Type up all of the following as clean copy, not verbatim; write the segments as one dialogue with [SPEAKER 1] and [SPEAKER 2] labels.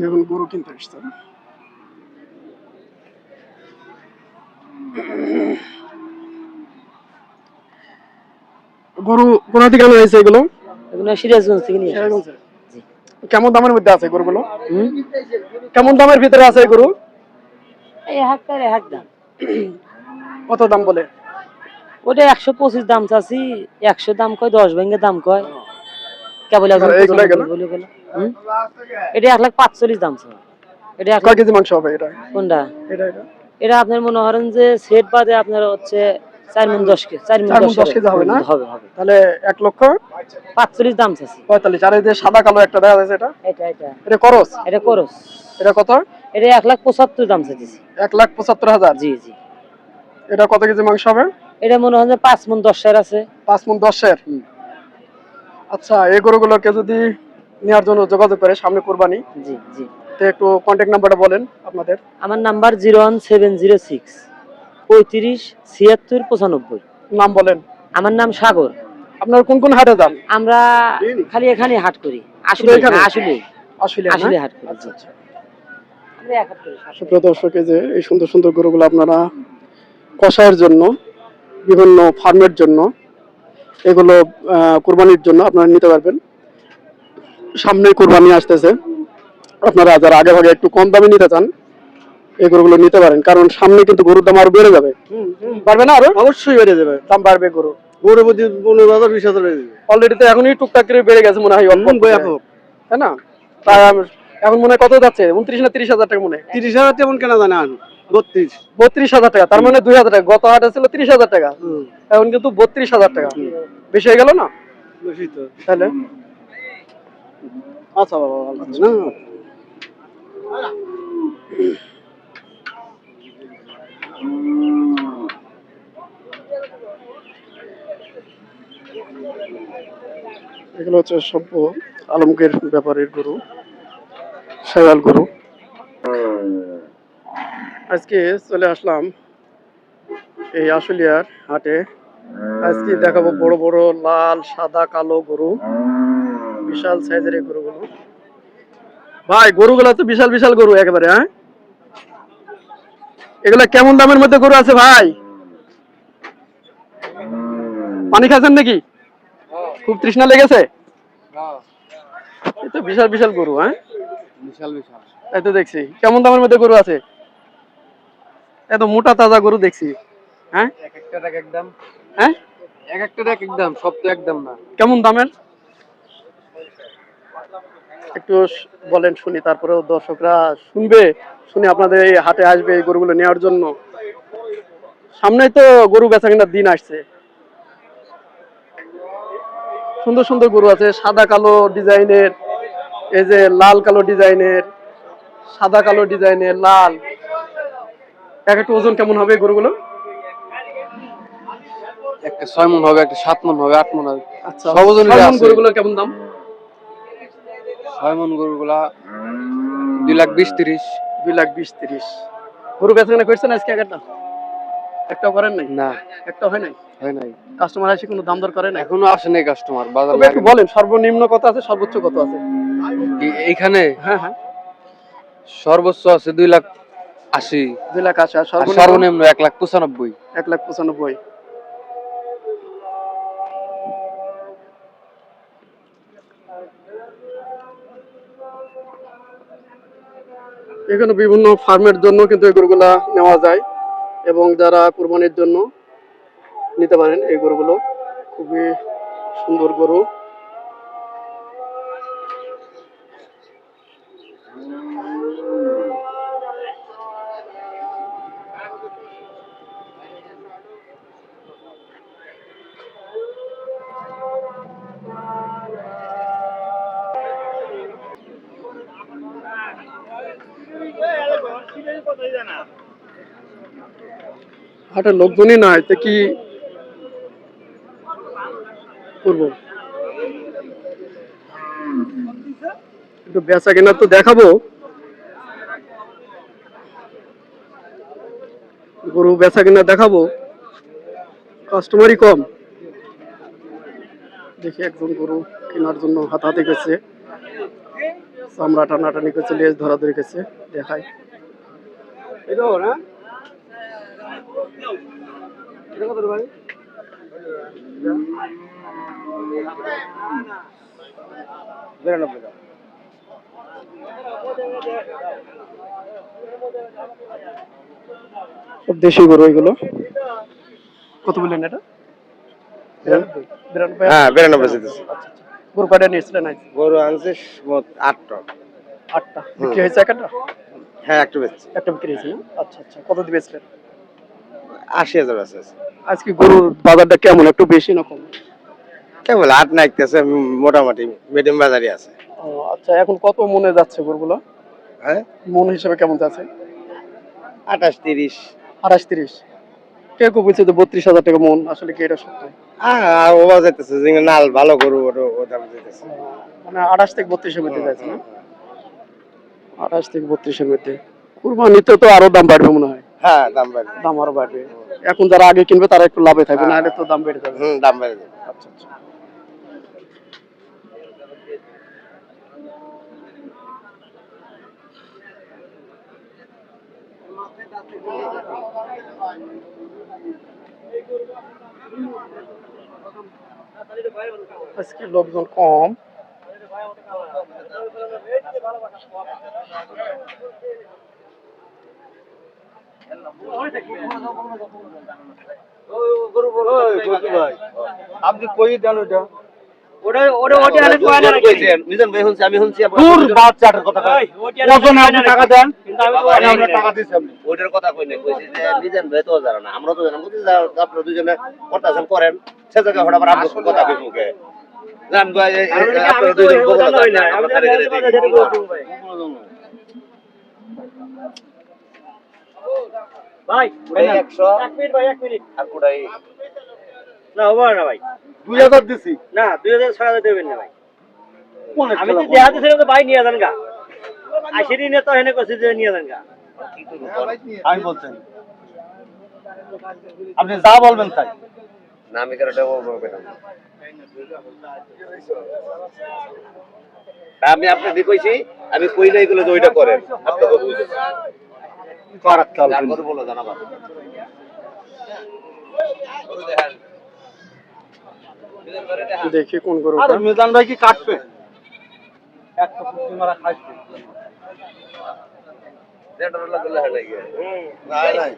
[SPEAKER 1] দেখুন গরু কিনতে আসছে। গরু কোথা থেকে আনা হয়েছে এগুলো?
[SPEAKER 2] এগুলো সিরাজগঞ্জ থেকে নিয়ে আসা। জি।
[SPEAKER 1] কেমন দামের মধ্যে আছে গরুগুলো? কেমন দামের ভিতরে আছে এই গরু?
[SPEAKER 2] এই হাটটার এক দাম।
[SPEAKER 1] কত দাম বলে?
[SPEAKER 2] ওটা 125 দাম চাচ্ছি, 100 দাম কয়, 10 ভেঙে দাম কয়। কেবল একজন
[SPEAKER 1] এইগুলো গেল
[SPEAKER 2] বলে গেল। এটা 1,45,000 দাম চাই। এটা
[SPEAKER 1] কয় কেজি মাংস হবে এটা?
[SPEAKER 2] কোনটা?
[SPEAKER 1] এটা এটা
[SPEAKER 2] এটা আপনার মনে করেন যে সেট বাদে আপনার হচ্ছে 4 মণ 10 কেজি, 4 মণ
[SPEAKER 1] 10 কেজি হবে না?
[SPEAKER 2] হবে।
[SPEAKER 1] তাহলে 1,45,000
[SPEAKER 2] দাম চাচ্ছি।
[SPEAKER 1] 45। আর এই যে সাদা কালো একটা দেখা যাচ্ছে এটা? এটা করস?
[SPEAKER 2] এটা করস।
[SPEAKER 1] এটা কত?
[SPEAKER 2] এটা 1,75,000 দাম চাইছি।
[SPEAKER 1] 1,75,000।
[SPEAKER 2] জি জি।
[SPEAKER 1] এটা কত কেজি মাংস হবে?
[SPEAKER 2] এটা মনে হয় যে 5 মণ 10 এর আছে।
[SPEAKER 1] 5 মণ 10 এর। আচ্ছা, এই গরুগুলোকে যদি নেওয়ার জন্য যোগাযোগ করে সামনে কুরবানি,
[SPEAKER 2] জি জি,
[SPEAKER 1] তো একটু কন্টাক্ট নাম্বারটা বলেন আপনাদের।
[SPEAKER 2] আমার নাম্বার 01706 35 76 95।
[SPEAKER 1] নাম বলেন।
[SPEAKER 2] আমার নাম সাগর।
[SPEAKER 1] আপনারা কোন কোন হাটে যান?
[SPEAKER 2] আমরা খালি এখানে হাট করি। আসলে হাট করি।
[SPEAKER 1] আচ্ছা আচ্ছা। সুপ্রিয় দর্শক, এই যে এই সুন্দর সুন্দর গরুগুলো আপনারা কষায়ের জন্য, বিভিন্ন ফার্মের জন্য, এগুলো কুরবানির জন্য আপনারা নিতে পারবেন। সামনে কুরবানি আসতেছে, আপনারা যারা আগে ভাগে একটু কম দামে নিতে চান এই গরুগুলো নিতে পারেন, কারণ সামনে কিন্তু গরুর দাম আরো বেড়ে যাবে। পারবে না? আরো অবশ্যই বেড়ে যাবে, দাম বাড়বে। গরুর প্রতি 15,000 20,000 অলরেডি তো এখনই টুকটাক করে বেড়ে গেছে মনে হয়, তাই না? তাই এখন মনে হয় কত যাচ্ছে? 29 না 30,000 টাকা মনে হয়। 30,000 তেমন কেনা যায় না, 32,000 টাকা। তার মানে 2,000 টাকা। গত হাটে ছিল 30,000 টাকা, এখন কিন্তু 32,000 টাকা। বেশি হয়ে গেল না? বেশি তো। তাহলে আচ্ছা বাবা, ভালো আছে না? এগুলো হচ্ছে সভ্য আলমগীর ব্যাপারীর গরু, শেয়াল গরু। আজকে চলে আসলাম এই আশুলিয়ার হাটে। আজকে দেখাবো বড় বড় লাল সাদা কালো গরু, বিশাল সাইজের এই গরুগুলো। ভাই, গরুগুলো তো বিশাল বিশাল গরু একেবারে। হ্যাঁ, এগুলা কেমন দামের মধ্যে গরু আছে ভাই? পানি খাচ্ছেন নাকি? খুব তৃষ্ণা লেগেছে? এই তো বিশাল বিশাল গরু। হ্যাঁ, বিশাল বিশাল। এই তো দেখছি কেমন দামের মধ্যে গরু আছে। এত মোটা তাজা গরু দেখছি। হ্যাঁ, এক একটার এক এক দাম। হ্যাঁ, এক একটার এক এক দাম, সব তো একদম না। কেমন দামের একটু বলেন শুনি, তারপরেও দর্শকরা শুনবে, শুনে আপনাদের এই হাটে আসবে এই গরুগুলো নেওয়ার জন্য। সামনেই তো গরু বেচা কেনার দিন আসছে। সুন্দর সুন্দর গরু আছে, সাদা কালো ডিজাইনের, এই যে লাল কালো ডিজাইনের, সাদা কালো ডিজাইনের, লাল। এক একটা ওজন কেমন হবে গরুগুলো?
[SPEAKER 3] একটা 6 মণ হবে, একটা 7 মণ হবে, 8 মণ হবে।
[SPEAKER 1] আচ্ছা, সব ওজনের আছে। গরুগুলোর কেমন দাম?
[SPEAKER 3] 6 মণ গরুগুলা 2,20,30।
[SPEAKER 1] 2,20,30। গরু বেচা কেনা করছেন আজকে? একটাও করেন নাই? না, একটাও হয় নাই। কাস্টমার আসে কোনো দাম দর করে না?
[SPEAKER 3] এখনো আসে নাই কাস্টমার। বাজার
[SPEAKER 1] একটু বলেন সর্বনিম্ন কত আছে, সর্বোচ্চ কত আছে
[SPEAKER 3] এইখানে?
[SPEAKER 1] হ্যাঁ হ্যাঁ,
[SPEAKER 3] সর্বোচ্চ আছে 2,80,000।
[SPEAKER 1] 2,80,000। আর
[SPEAKER 3] সর্বনিম্ন 1,95,000।
[SPEAKER 1] 1,95,000। এখানে বিভিন্ন ফার্মের জন্য কিন্তু এই গরুগুলা নেওয়া যায়, এবং যারা কুরবানির জন্য নিতে পারেন এই গরুগুলো। খুবই সুন্দর গরু। হাটের লোকজনই নাই তো কি করবো, একটু বেচা কেনা তো দেখাবো। গরু বেচা কেনা দেখাবো, কাস্টমারই কম। দেখি একজন গরু কেনার জন্য হাতাহাতি করছে, চামড়া টানাটানি করছে, লেজ ধরাধরি করছে। দেখাই সব দেশি গরু এগুলো। কত বললেন এটা? 92?
[SPEAKER 4] হ্যাঁ 92 দিতেছি।
[SPEAKER 1] গরু কয়টা নিয়েছিলেন আজ?
[SPEAKER 4] গরু আনছে মোট 8টা।
[SPEAKER 1] 8টা বিক্রি হয়েছে একটা?
[SPEAKER 4] হ্যাঁ একটা বেচছি।
[SPEAKER 1] একটা বিক্রি হয়েছে না? আচ্ছা আচ্ছা, কত দিয়ে বেচলেন?
[SPEAKER 4] 80,000 আছে।
[SPEAKER 1] আজকে গরুর বাজারটা কেমন, একটু বেশি না কম?
[SPEAKER 4] কেবল 8 নাইতেছে, মোটামুটি মিডিয়াম বাজারই আছে।
[SPEAKER 1] ও আচ্ছা, এখন কত মনে যাচ্ছে গরুগুলো?
[SPEAKER 4] হ্যাঁ
[SPEAKER 1] মন হিসেবে কেমন যাচ্ছে?
[SPEAKER 4] 28 30।
[SPEAKER 1] 28-30। কেউ কেউ বলছে যে 32,000 টাকা মন, আসলে কি এটা সত্য?
[SPEAKER 4] আর ওবা যাইতেছে যে নাল ভালো গরু ও দাম দিতেছে।
[SPEAKER 1] মানে 28 থেকে 32 এর মধ্যে যাচ্ছে না? 28 থেকে 32 এর মধ্যে। কুরবানিতে তো আরো দাম বাড়বে মনে হয়।
[SPEAKER 4] হ্যাঁ দাম বাড়বে।
[SPEAKER 1] দাম আরো বাড়বে। এখন যারা আগে কিনবে তারা একটু লাভে থাকবে, নাহলে তো দাম বেড়ে যাবে।
[SPEAKER 4] দাম বেড়ে যাবে।
[SPEAKER 1] আচ্ছা আচ্ছা। আজকে লোকজন কম।
[SPEAKER 4] আপনি কই দেন ওটা?
[SPEAKER 5] মিজান ভাই শুনছি, আমি শুনছি
[SPEAKER 4] দূর বাচ্চাটার কথা কই। ওজনে আপনি টাকা দেন। আমরা টাকা দিছি আপনি।
[SPEAKER 5] ওইটার কথা কই নাই, কইছি যে মিজান ভাই তো জানো না, আমরা তো জানা, বুঝছি আপনারা দুজনে করতেছেন করেন, সে জায়গায় হঠাৎ আবার আমরা কথা কই মুখে জান ভাই আপনারা দুজন বগলা যায় না, আমরা তারে গেলে দেখি ভাই 100 এক মিনিট ভাই, 1 মিনিট আর কোটাই না হবে না ভাই।
[SPEAKER 4] 2000 দিছি।
[SPEAKER 5] না 2000 6000 দেবেন না ভাই। আমি তো দেয়া দিছিলাম তো ভাই নিয়ে যান গা, আসেনি না তো হেনে কইছে যে নিয়ে যান গা।
[SPEAKER 4] আমি বলছেন আপনি যা বলবেন তাই।
[SPEAKER 5] না আমি কারোটা বলবো না, আমি আপনাকে কইছি, আমি কই নাই এগুলো যে ওইটা করেন আপনাকে বুঝ
[SPEAKER 4] করাত কাল
[SPEAKER 5] জান করে বলো জানাবা।
[SPEAKER 1] দেখি কোন গরু।
[SPEAKER 4] আরে মিজান ভাই কি কাটবে? একটা পুষ্টি মারা খাইছে।
[SPEAKER 5] যেটা লাগলে হয়ে লাগে
[SPEAKER 4] নাই নাই।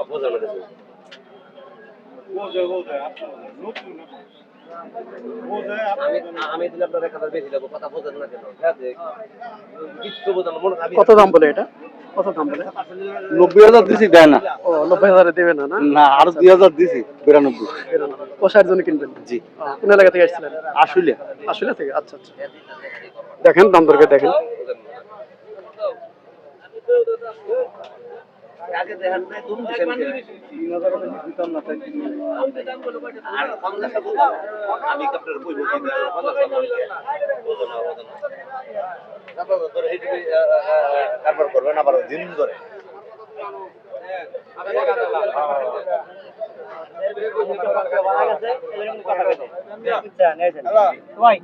[SPEAKER 5] বোঝানো গেছে আমি দিলে আপনার 1000 বেশি দেবো, কথা বোঝেন না কেন? কিছু বোঝানো মনে আমি
[SPEAKER 1] কত দাম বলে এটা? কত দাম বলে?
[SPEAKER 4] 90,000 দিছি দেয় না।
[SPEAKER 1] ও 90,000 দেবে না? না
[SPEAKER 4] না আরো 2000 দিছি 92।
[SPEAKER 1] কষার জন্য কিনবেন?
[SPEAKER 4] জি।
[SPEAKER 1] কোন এলাকা থেকে আসছিলেন?
[SPEAKER 4] আসলে
[SPEAKER 1] আসলে থেকে? আচ্ছা আচ্ছা। দেখেন দাম দরকে দেখেন।
[SPEAKER 5] আগে দেখেন না তুমি দিছেন
[SPEAKER 4] 3000 টাকা দিতাম না তাই।
[SPEAKER 5] আর 50 টাকা আমি আপনার কইব কি 50 টাকা বোঝানো বোঝানো তারপর ধরে এই কারবার করবেন আবার দিন ধরে ভাই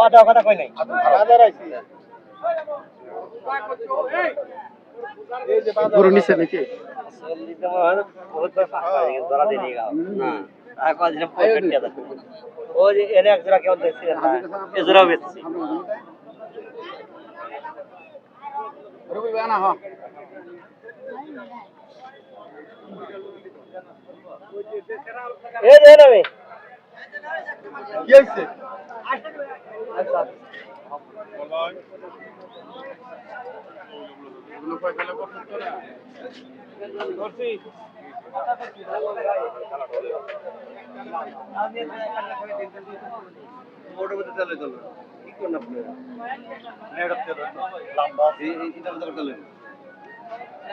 [SPEAKER 5] ওটা কথা কই নাই
[SPEAKER 4] বাজার আইছি।
[SPEAKER 1] গরু নিচে নাকি?
[SPEAKER 4] কি হইছে?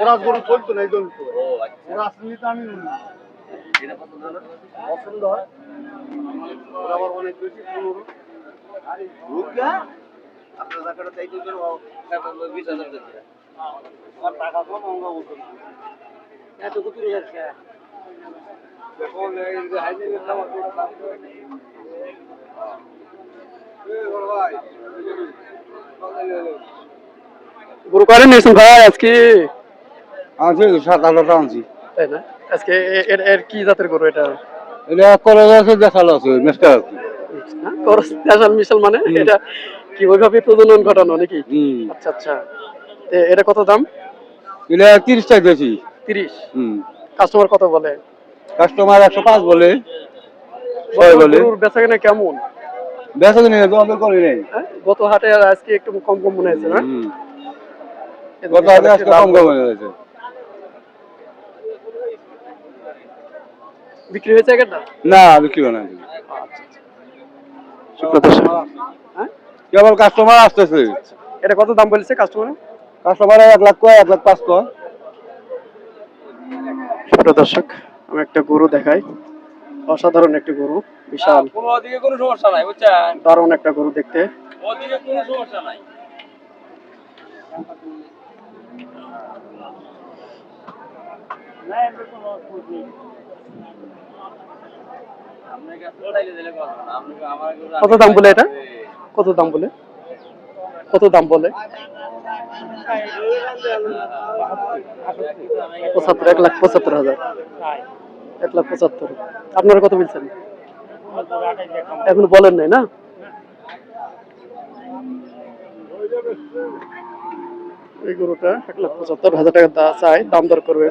[SPEAKER 4] ওরা গরু চলতো না এই জন্য তো। ওরা আসলে তো আমি নুন। পছন্দ হয়। ওরা আবার অনেক বেশি 15।
[SPEAKER 5] আপনার জায়গাটা তাই করবেন 20,000 টাকা
[SPEAKER 1] গরু কয়টা নিয়েছেন ভাই আজকে?
[SPEAKER 4] আনছি 7-8টা আনছি।
[SPEAKER 1] তাই না? আজকে এর এর কি জাতের গরু এটা?
[SPEAKER 4] এটা কলেজ আছে, দেখালো আছে, মেসকা আছে।
[SPEAKER 1] হ্যাঁ, করস দেশাল মিশাল মানে এটা কি ওইভাবে প্রজনন ঘটানো নাকি? আচ্ছা আচ্ছা। এটা কত দাম?
[SPEAKER 4] এটা 30 টাকা দিয়েছি।
[SPEAKER 1] 30। কাস্টমার কত বলে?
[SPEAKER 4] কাস্টমার 105 বলে, 6 বলে।
[SPEAKER 1] গরুর বেচাকেনা কেমন?
[SPEAKER 4] বেচা কিনে দর করি নাই।
[SPEAKER 1] হ্যাঁ? গত হাটে আর আজকে একটু কম কম মনে হয়েছে না?
[SPEAKER 4] গত আগে আজকে কম কম হয়ে গেছে।
[SPEAKER 1] বিক্রি হয়েছে একটা?
[SPEAKER 4] না, বিক্রি হয় না।
[SPEAKER 1] হ্যাঁ?
[SPEAKER 4] কেবল কাস্টমার আসতেছে।
[SPEAKER 1] এটা কত দাম বলেছে কাস্টমার?
[SPEAKER 4] কাস্টমার 1 লাখ কয়, 1 লাখ 5 কয়।
[SPEAKER 1] সুপ্রিয় দর্শক, আমি একটা গরু দেখাই। অসাধারণ একটা গরু, বিশাল।
[SPEAKER 3] ওদিকে কোনো সমস্যা নাই বুঝছেন,
[SPEAKER 1] দারুণ একটা গরু দেখতে।
[SPEAKER 3] ওদিকে কোনো সমস্যা নাই।
[SPEAKER 1] কত দাম বলে এটা? কত দাম বলে? কত দাম বলে? 75, 1,75,000। 1,75,000। আপনারা কত বলছেন? এখনো বলেন নাই না? এই গরুটা 1,75,000 টাকা চাই, দাম দর করবে।